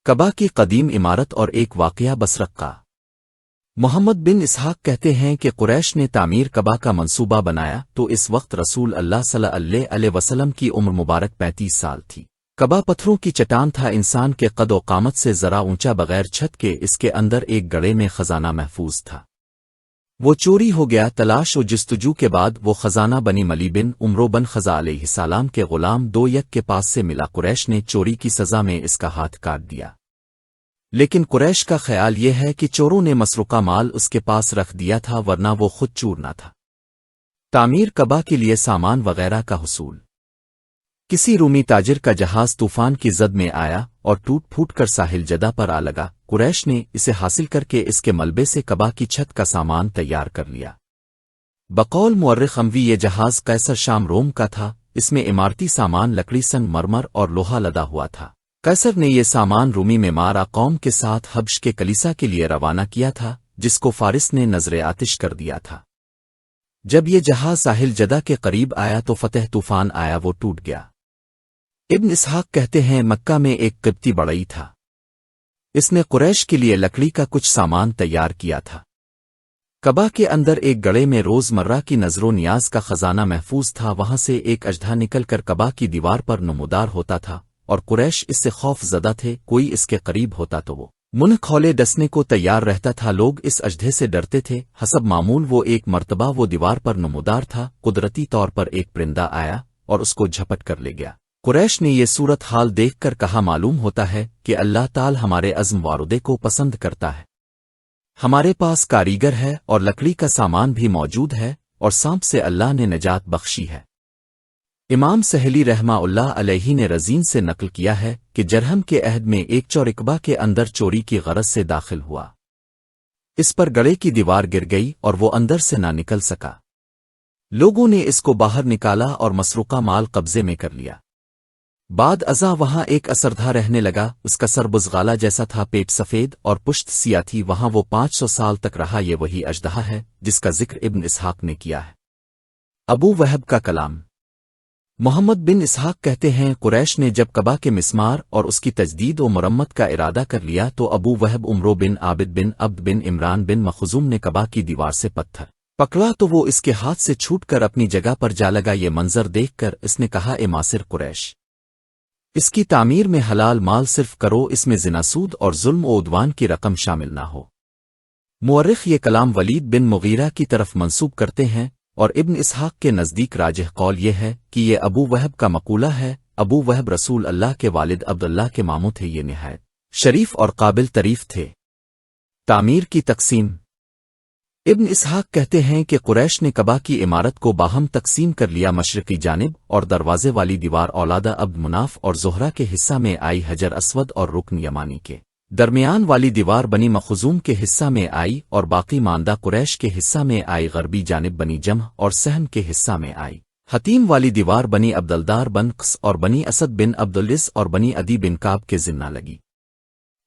کعبہ کی قدیم عمارت اور ایک واقعہ بصرہ کا محمد بن اسحاق کہتے ہیں کہ قریش نے تعمیر کعبہ کا منصوبہ بنایا تو اس وقت رسول اللہ صلی اللہ علیہ وسلم کی عمر مبارک 35 سال تھی۔ کعبہ پتھروں کی چٹان تھا، انسان کے قد و قامت سے ذرا اونچا، بغیر چھت کے، اس کے اندر ایک گڑھے میں خزانہ محفوظ تھا۔ وہ چوری ہو گیا، تلاش و جستجو کے بعد وہ خزانہ بنی ملی بن عمرو بن خزا علیہ السلام کے غلام دو یک کے پاس سے ملا۔ قریش نے چوری کی سزا میں اس کا ہاتھ کاٹ دیا، لیکن قریش کا خیال یہ ہے کہ چوروں نے مسروقہ مال اس کے پاس رکھ دیا تھا، ورنہ وہ خود چور نہ تھا۔ تعمیر کعبہ کے لیے سامان وغیرہ کا حصول۔ کسی رومی تاجر کا جہاز طوفان کی زد میں آیا اور ٹوٹ پھوٹ کر ساحل جدہ پر آ لگا۔ قریش نے اسے حاصل کر کے اس کے ملبے سے کعبہ کی چھت کا سامان تیار کر لیا۔ بقول مورخ اموی یہ جہاز قیصر شام روم کا تھا، اس میں عمارتی سامان لکڑی، سنگ مرمر اور لوہا لدا ہوا تھا۔ قیصر نے یہ سامان رومی معمار قوم کے ساتھ حبش کے کلیسا کے لیے روانہ کیا تھا، جس کو فارس نے نظر آتش کر دیا تھا۔ جب یہ جہاز ساحل جدہ کے قریب آیا تو فتح طوفان آیا، وہ ٹوٹ گیا۔ ابن اسحاق کہتے ہیں مکہ میں ایک قبطی بڑئی تھا، اس نے قریش کے لیے لکڑی کا کچھ سامان تیار کیا تھا۔ کعبہ کے اندر ایک گڑھے میں روز مرہ کی نظر و نیاز کا خزانہ محفوظ تھا، وہاں سے ایک اژدھا نکل کر کعبہ کی دیوار پر نمودار ہوتا تھا، اور قریش اس سے خوف زدہ تھے، کوئی اس کے قریب ہوتا تو وہ منہ کھولے ڈسنے کو تیار رہتا تھا۔ لوگ اس اژدھے سے ڈرتے تھے۔ حسب معمول وہ ایک مرتبہ وہ دیوار پر نمودار تھا، قدرتی طور پر ایک پرندہ آیا اور اس کو جھپٹ کر لے گیا۔ قریش نے یہ صورت حال دیکھ کر کہا، معلوم ہوتا ہے کہ اللہ تعالی ہمارے عزم وارودے کو پسند کرتا ہے، ہمارے پاس کاریگر ہے اور لکڑی کا سامان بھی موجود ہے، اور سانپ سے اللہ نے نجات بخشی ہے۔ امام سہلی رحمہ اللہ علیہ نے رزین سے نقل کیا ہے کہ جرہم کے عہد میں ایک چور کعبہ کے اندر چوری کی غرض سے داخل ہوا، اس پر گڑھے کی دیوار گر گئی اور وہ اندر سے نہ نکل سکا۔ لوگوں نے اس کو باہر نکالا اور مسروقہ مال قبضے میں کر لیا۔ بعد ازاں وہاں ایک اسردھا رہنے لگا، اس کا سر بزغالہ جیسا تھا، پیٹ سفید اور پشت سیاہ تھی، وہاں وہ 500 سال تک رہا۔ یہ وہی اژدہا ہے جس کا ذکر ابن اسحاق نے کیا ہے۔ ابو وہب کا کلام۔ محمد بن اسحاق کہتے ہیں قریش نے جب کعبہ کے مسمار اور اس کی تجدید و مرمت کا ارادہ کر لیا تو ابو وہب عمرو بن عابد بن عبد بن عمران بن مخزوم نے کعبہ کی دیوار سے پتھر پکڑا تو وہ اس کے ہاتھ سے چھوٹ کر اپنی جگہ پر جا لگا۔ یہ منظر دیکھ کر اس نے کہا، اے معاصر قریش، اس کی تعمیر میں حلال مال صرف کرو، اس میں زنا، سود اور ظلم و عدوان کی رقم شامل نہ ہو۔ مورخ یہ کلام ولید بن مغیرہ کی طرف منسوب کرتے ہیں، اور ابن اسحاق کے نزدیک راجح قول یہ ہے کہ یہ ابو وہب کا مقولہ ہے۔ ابو وہب رسول اللہ کے والد عبداللہ کے ماموں تھے، یہ نہایت شریف اور قابل تعریف تھے۔ تعمیر کی تقسیم۔ ابن اسحاق کہتے ہیں کہ قریش نے کعبہ کی عمارت کو باہم تقسیم کر لیا، مشرقی جانب اور دروازے والی دیوار اولادہ عبد مناف اور زہرہ کے حصہ میں آئی، حجر اسود اور رکن یمانی کے درمیان والی دیوار بنی مخزوم کے حصہ میں آئی، اور باقی ماندہ قریش کے حصہ میں آئی، غربی جانب بنی جمح اور سہم کے حصہ میں آئی۔ حتیم والی دیوار بنی عبدالدار بن قس اور بنی اسد بن عبدالعز اور بنی عدی بن کعب کے ذمہ لگی۔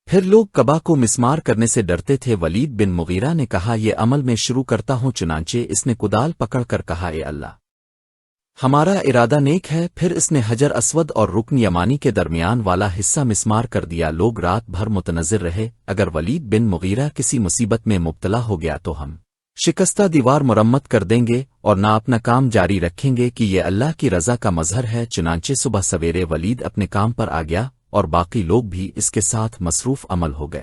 پھر لوگ کعبہ کو مسمار کرنے سے ڈرتے تھے۔ ولید بن مغیرہ نے کہا، یہ عمل میں شروع کرتا ہوں، چنانچہ اس نے کدال پکڑ کر کہا، اے اللہ، ہمارا ارادہ نیک ہے۔ پھر اس نے حجر اسود اور رکن یمانی کے درمیان والا حصہ مسمار کر دیا۔ لوگ رات بھر متنظر رہے، اگر ولید بن مغیرہ کسی مصیبت میں مبتلا ہو گیا تو ہم شکستہ دیوار مرمت کر دیں گے اور نہ اپنا کام جاری رکھیں گے کہ یہ اللہ کی رضا کا مظہر ہے۔ چنانچہ صبح سویرے ولید اپنے کام پر آ گیا اور باقی لوگ بھی اس کے ساتھ مصروف عمل ہو گئے۔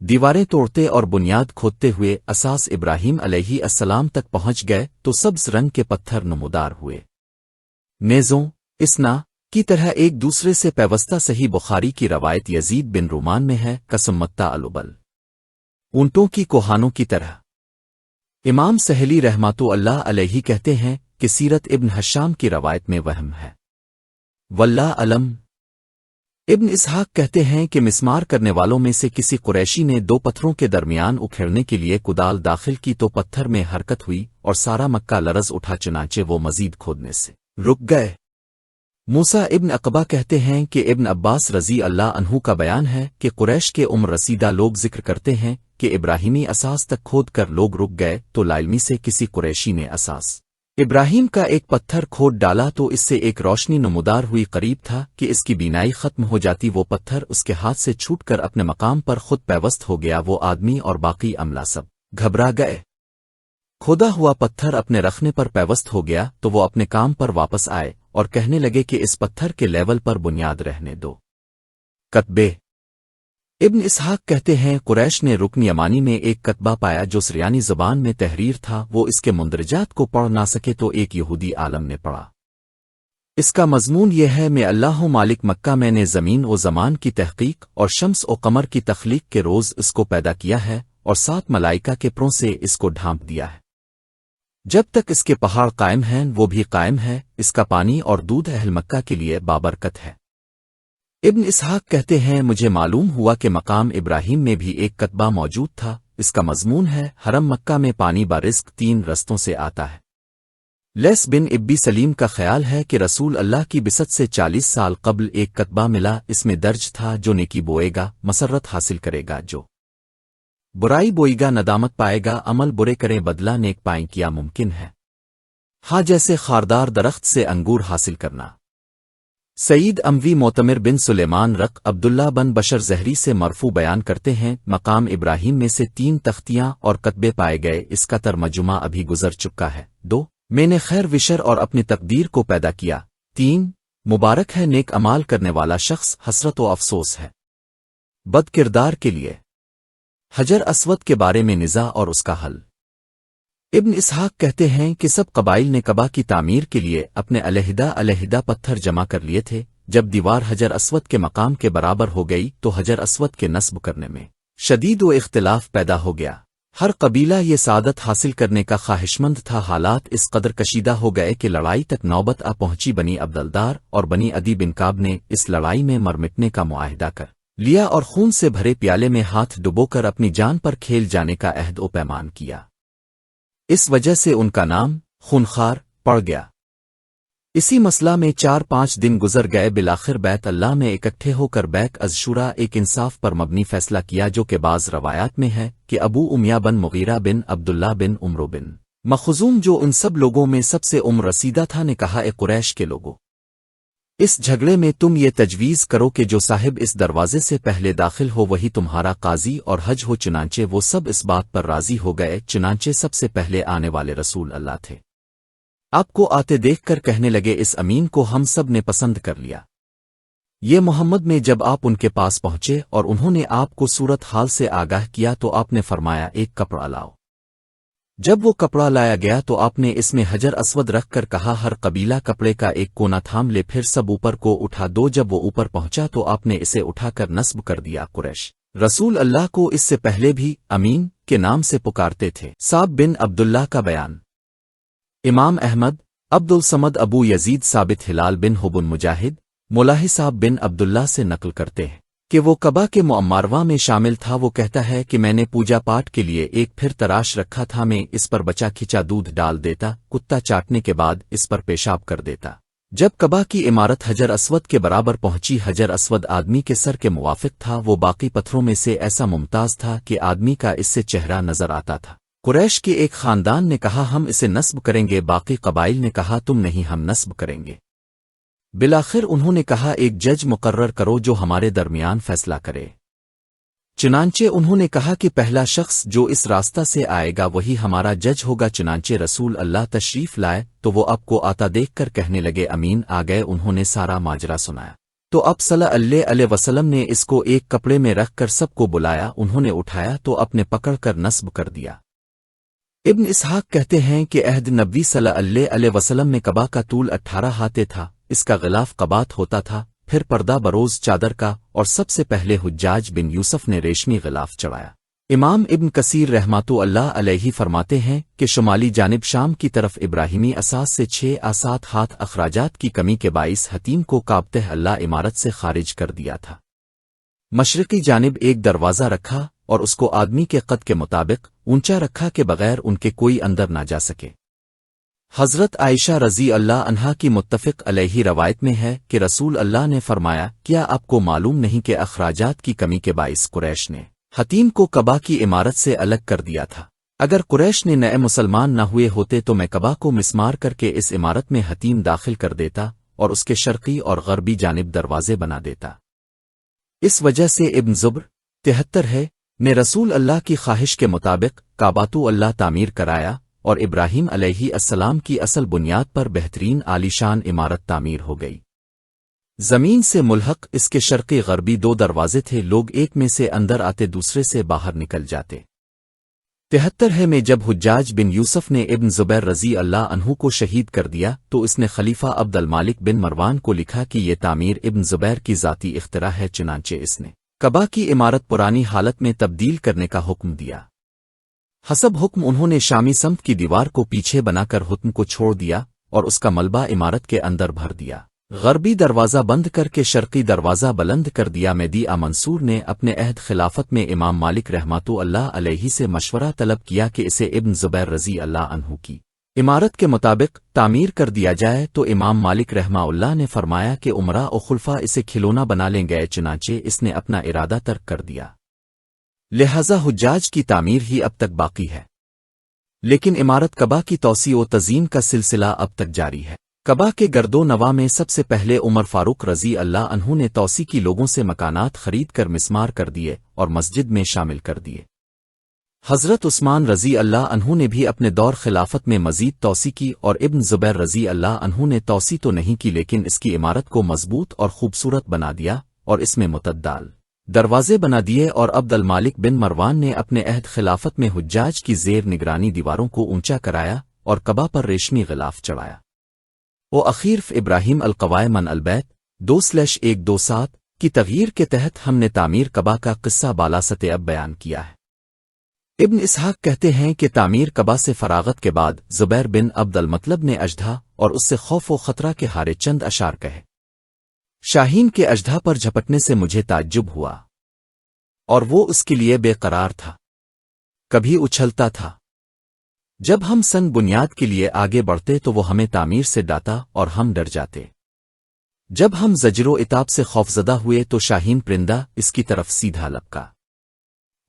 دیواریں توڑتے اور بنیاد کھودتے ہوئے اساس ابراہیم علیہ السلام تک پہنچ گئے تو سبز رنگ کے پتھر نمودار ہوئے، نیزوں اسنا کی طرح ایک دوسرے سے پیوستہ۔ صحیح بخاری کی روایت یزید بن رومان میں ہے، قسمتا البل اونٹوں کی کوہانوں کی طرح۔ امام سہلی رحمۃ اللہ علیہ کہتے ہیں کہ سیرت ابن حشام کی روایت میں وہم ہے، واللہ علم۔ ابن اسحاق کہتے ہیں کہ مسمار کرنے والوں میں سے کسی قریشی نے دو پتھروں کے درمیان اکھیڑنے کے لیے کدال داخل کی تو پتھر میں حرکت ہوئی اور سارا مکہ لرز اٹھا، چنانچہ وہ مزید کھودنے سے رک گئے۔ موسیٰ ابن عقبہ کہتے ہیں کہ ابن عباس رضی اللہ عنہ کا بیان ہے کہ قریش کے عمر رسیدہ لوگ ذکر کرتے ہیں کہ ابراہیمی اساس تک کھود کر لوگ رک گئے تو لائلمی سے کسی قریشی نے اساس ابراہیم کا ایک پتھر کھود ڈالا تو اس سے ایک روشنی نمودار ہوئی، قریب تھا کہ اس کی بینائی ختم ہو جاتی۔ وہ پتھر اس کے ہاتھ سے چھوٹ کر اپنے مقام پر خود پیوست ہو گیا۔ وہ آدمی اور باقی عملہ سب گھبرا گئے۔ کھودا ہوا پتھر اپنے رکھنے پر پیوست ہو گیا تو وہ اپنے کام پر واپس آئے اور کہنے لگے کہ اس پتھر کے لیول پر بنیاد رہنے دو۔ کتبے ابن اسحاق کہتے ہیں قریش نے رکن یمانی میں ایک کتبہ پایا جو سریانی زبان میں تحریر تھا۔ وہ اس کے مندرجات کو پڑھ نہ سکے تو ایک یہودی عالم نے پڑھا۔ اس کا مضمون یہ ہے: میں اللہ ہوں مالک مکہ، میں نے زمین و زمان کی تحقیق اور شمس و قمر کی تخلیق کے روز اس کو پیدا کیا ہے اور 7 ملائکہ کے پروں سے اس کو ڈھانپ دیا ہے۔ جب تک اس کے پہاڑ قائم ہیں وہ بھی قائم ہے، اس کا پانی اور دودھ اہل مکہ کے لیے بابرکت ہے۔ ابن اسحاق کہتے ہیں مجھے معلوم ہوا کہ مقام ابراہیم میں بھی ایک کتبہ موجود تھا۔ اس کا مضمون ہے: حرم مکہ میں پانی برزق 3 رستوں سے آتا ہے۔ لیس بن ابی سلیم کا خیال ہے کہ رسول اللہ کی بعثت سے 40 سال قبل ایک کتبہ ملا، اس میں درج تھا: جو نیکی بوئے گا مسرت حاصل کرے گا، جو برائی بوئے گا ندامت پائے گا، عمل برے کریں بدلہ نیک پائیں کیا ممکن ہے؟ ہاں جیسے خاردار درخت سے انگور حاصل کرنا۔ سعید اموی معتمر بن سلیمان رق عبداللہ بن بشر زہری سے مرفوع بیان کرتے ہیں مقام ابراہیم میں سے 3 تختیاں اور کتبے پائے گئے۔ اس کا ترجمہ ابھی گزر چکا ہے۔ 2 میں نے خیر وشر اور اپنی تقدیر کو پیدا کیا۔ 3 مبارک ہے نیک عمال کرنے والا شخص، حسرت و افسوس ہے بد کردار کے لیے۔ حجر اسود کے بارے میں نزاع اور اس کا حل۔ ابن اسحاق کہتے ہیں کہ سب قبائل نے کعبہ کی تعمیر کے لیے اپنے علیحدہ پتھر جمع کر لیے تھے۔ جب دیوار حجر اسود کے مقام کے برابر ہو گئی تو حجر اسود کے نصب کرنے میں شدید و اختلاف پیدا ہو گیا۔ ہر قبیلہ یہ سعادت حاصل کرنے کا خواہشمند تھا۔ حالات اس قدر کشیدہ ہو گئے کہ لڑائی تک نوبت آ پہنچی۔ بنی عبدالدار اور بنی عدی بن کعب نے اس لڑائی میں مر مٹنے کا معاہدہ کر لیا اور خون سے بھرے پیالے میں ہاتھ ڈبو کر اپنی جان پر کھیل جانے کا عہد و پیمان کیا۔ اس وجہ سے ان کا نام خونخوار پڑ گیا۔ اسی مسئلہ میں 4-5 دن گزر گئے۔ بالآخر بیت اللہ میں اکٹھے ہو کر بیک از شورا ایک انصاف پر مبنی فیصلہ کیا، جو کہ بعض روایات میں ہے کہ ابو امیہ بن مغیرہ بن عبداللہ بن عمرو بن مخزوم، جو ان سب لوگوں میں سب سے عمر رسیدہ تھا، نے کہا: اے قریش کے لوگوں، اس جھگڑے میں تم یہ تجویز کرو کہ جو صاحب اس دروازے سے پہلے داخل ہو وہی تمہارا قاضی اور حج ہو۔ چنانچہ وہ سب اس بات پر راضی ہو گئے۔ چنانچہ سب سے پہلے آنے والے رسول اللہ تھے۔ آپ کو آتے دیکھ کر کہنے لگے: اس امین کو ہم سب نے پسند کر لیا۔ یہ محمد میں جب آپ ان کے پاس پہنچے اور انہوں نے آپ کو صورت حال سے آگاہ کیا تو آپ نے فرمایا: ایک کپڑا لاؤ۔ جب وہ کپڑا لایا گیا تو آپ نے اس میں حجر اسود رکھ کر کہا: ہر قبیلہ کپڑے کا ایک کونا تھام لے، پھر سب اوپر کو اٹھا دو۔ جب وہ اوپر پہنچا تو آپ نے اسے اٹھا کر نصب کر دیا۔ قریش رسول اللہ کو اس سے پہلے بھی امین کے نام سے پکارتے تھے۔ صاب بن عبداللہ کا بیان۔ امام احمد، عبد الصمد، ابو یزید ثابت، ہلال بن حبن مجاہد، ملاح صاب بن عبداللہ سے نقل کرتے ہیں کہ وہ کعبہ کے معمارواں میں شامل تھا۔ وہ کہتا ہے کہ میں نے پوجا پاٹ کے لیے ایک پھر تراش رکھا تھا، میں اس پر بچا کھچا دودھ ڈال دیتا، کتا چاٹنے کے بعد اس پر پیشاب کر دیتا۔ جب کعبہ کی عمارت حجر اسود کے برابر پہنچی، حجر اسود آدمی کے سر کے موافق تھا، وہ باقی پتھروں میں سے ایسا ممتاز تھا کہ آدمی کا اس سے چہرہ نظر آتا تھا۔ قریش کے ایک خاندان نے کہا: ہم اسے نصب کریں گے۔ باقی قبائل نے کہا: تم نہیں، ہم نصب کریں گے۔ بالآخر انہوں نے کہا: ایک جج مقرر کرو جو ہمارے درمیان فیصلہ کرے۔ چنانچہ انہوں نے کہا کہ پہلا شخص جو اس راستہ سے آئے گا وہی ہمارا جج ہوگا۔ چنانچہ رسول اللہ تشریف لائے تو وہ اب کو آتا دیکھ کر کہنے لگے: امین آ گئے۔ انہوں نے سارا ماجرا سنایا تو اب صلی اللہ علیہ وسلم نے اس کو ایک کپڑے میں رکھ کر سب کو بلایا۔ انہوں نے اٹھایا تو اپنے پکڑ کر نصب کر دیا۔ ابن اسحاق کہتے ہیں کہ عہد نبوی صلی اللہ علیہ وسلم میں کعبہ کا طول 18 ہاتھیں تھا، اس کا غلاف قبات ہوتا تھا، پھر پردہ بروز چادر کا، اور سب سے پہلے حجاج بن یوسف نے ریشمی غلاف چڑھایا۔ امام ابن کثیر رحمۃ اللہ علیہ فرماتے ہیں کہ شمالی جانب شام کی طرف ابراہیمی اساس سے 6 یا 7 ہاتھ اخراجات کی کمی کے باعث حتیم کو کعبۃ اللہ عمارت سے خارج کر دیا تھا۔ مشرقی جانب ایک دروازہ رکھا اور اس کو آدمی کے قد کے مطابق اونچا رکھا کہ بغیر ان کے کوئی اندر نہ جا سکے۔ حضرت عائشہ رضی اللہ عنہا کی متفق علیہ روایت میں ہے کہ رسول اللہ نے فرمایا: کیا آپ کو معلوم نہیں کہ اخراجات کی کمی کے باعث قریش نے حتیم کو کعبہ کی عمارت سے الگ کر دیا تھا؟ اگر قریش نے نئے مسلمان نہ ہوئے ہوتے تو میں کعبہ کو مسمار کر کے اس عمارت میں حتیم داخل کر دیتا اور اس کے شرقی اور غربی جانب دروازے بنا دیتا۔ اس وجہ سے ابن زبر 73 ہے نے رسول اللہ کی خواہش کے مطابق کعبۃ اللہ تعمیر کرایا اور ابراہیم علیہ السلام کی اصل بنیاد پر بہترین عالیشان عمارت تعمیر ہو گئی۔ زمین سے ملحق اس کے شرقی غربی 2 دروازے تھے، لوگ ایک میں سے اندر آتے دوسرے سے باہر نکل جاتے۔ 73 ہے میں جب حجاج بن یوسف نے ابن زبیر رضی اللہ عنہ کو شہید کر دیا تو اس نے خلیفہ عبد المالک بن مروان کو لکھا کہ یہ تعمیر ابن زبیر کی ذاتی اختراع ہے، چنانچہ اس نے کعبہ کی عمارت پرانی حالت میں تبدیل کرنے کا حکم دیا۔ حسب حکم انہوں نے شامی سمت کی دیوار کو پیچھے بنا کر حکم کو چھوڑ دیا اور اس کا ملبہ عمارت کے اندر بھر دیا، غربی دروازہ بند کر کے شرقی دروازہ بلند کر دیا۔ مہدی منصور نے اپنے عہد خلافت میں امام مالک رحمۃ اللہ علیہ سے مشورہ طلب کیا کہ اسے ابن زبیر رضی اللہ عنہ کی عمارت کے مطابق تعمیر کر دیا جائے تو امام مالک رحمہ اللہ نے فرمایا کہ عمرہ و خلفاء اسے کھلونا بنا لیں گے، چنانچہ اس نے اپنا ارادہ ترک کر دیا۔ لہذا حجاج کی تعمیر ہی اب تک باقی ہے، لیکن عمارت کعبہ کی توسیع و تزئین کا سلسلہ اب تک جاری ہے۔ کعبہ کے گرد و نواح میں سب سے پہلے عمر فاروق رضی اللہ عنہ نے توسیع کی لوگوں سے مکانات خرید کر مسمار کر دیے اور مسجد میں شامل کر دیے۔ حضرت عثمان رضی اللہ عنہ نے بھی اپنے دور خلافت میں مزید توسیع کی اور ابن زبیر رضی اللہ عنہ نے توسیع تو نہیں کی لیکن اس کی عمارت کو مضبوط اور خوبصورت بنا دیا اور اس میں متعدد دروازے بنا دیے، اور عبد المالک بن مروان نے اپنے عہد خلافت میں حجاج کی زیر نگرانی دیواروں کو اونچا کرایا اور کعبہ پر ریشمی غلاف چڑھایا۔ وہ اخیرف ابراہیم القوائم من البیت 2/127 کی تغییر کے تحت ہم نے تعمیر کعبہ کا قصہ بالا سطح اب بیان کیا ہے۔ ابن اسحاق کہتے ہیں کہ تعمیر کعبہ سے فراغت کے بعد زبیر بن عبد المطلب نے اژدھا اور اس سے خوف و خطرہ کے ہارے چند اشعار کہے۔ شاہین کے اژدھا پر جھپٹنے سے مجھے تعجب ہوا اور وہ اس کے لیے بے قرار تھا، کبھی اچھلتا تھا۔ جب ہم سن بنیاد کے لیے آگے بڑھتے تو وہ ہمیں تعمیر سے ڈاتا اور ہم ڈر جاتے۔ جب ہم زجر و عتاب سے خوفزدہ ہوئے تو شاہین پرندہ اس کی طرف سیدھا لپکا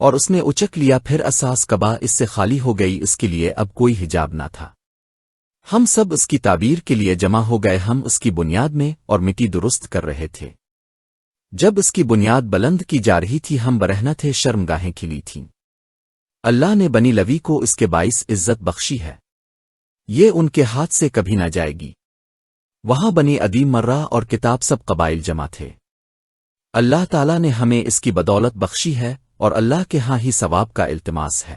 اور اس نے اچک لیا، پھر اساس کعبہ اس سے خالی ہو گئی، اس کے لیے اب کوئی حجاب نہ تھا۔ ہم سب اس کی تعبیر کے لیے جمع ہو گئے، ہم اس کی بنیاد میں اور مٹی درست کر رہے تھے۔ جب اس کی بنیاد بلند کی جا رہی تھی ہم برہنہ تھے، شرمگاہیں کھلی تھیں۔ اللہ نے بنی لوی کو اس کے باعث عزت بخشی ہے، یہ ان کے ہاتھ سے کبھی نہ جائے گی۔ وہاں بنی عدی مرہ اور کتاب سب قبائل جمع تھے۔ اللہ تعالیٰ نے ہمیں اس کی بدولت بخشی ہے اور اللہ کے ہاں ہی ثواب کا التماس ہے۔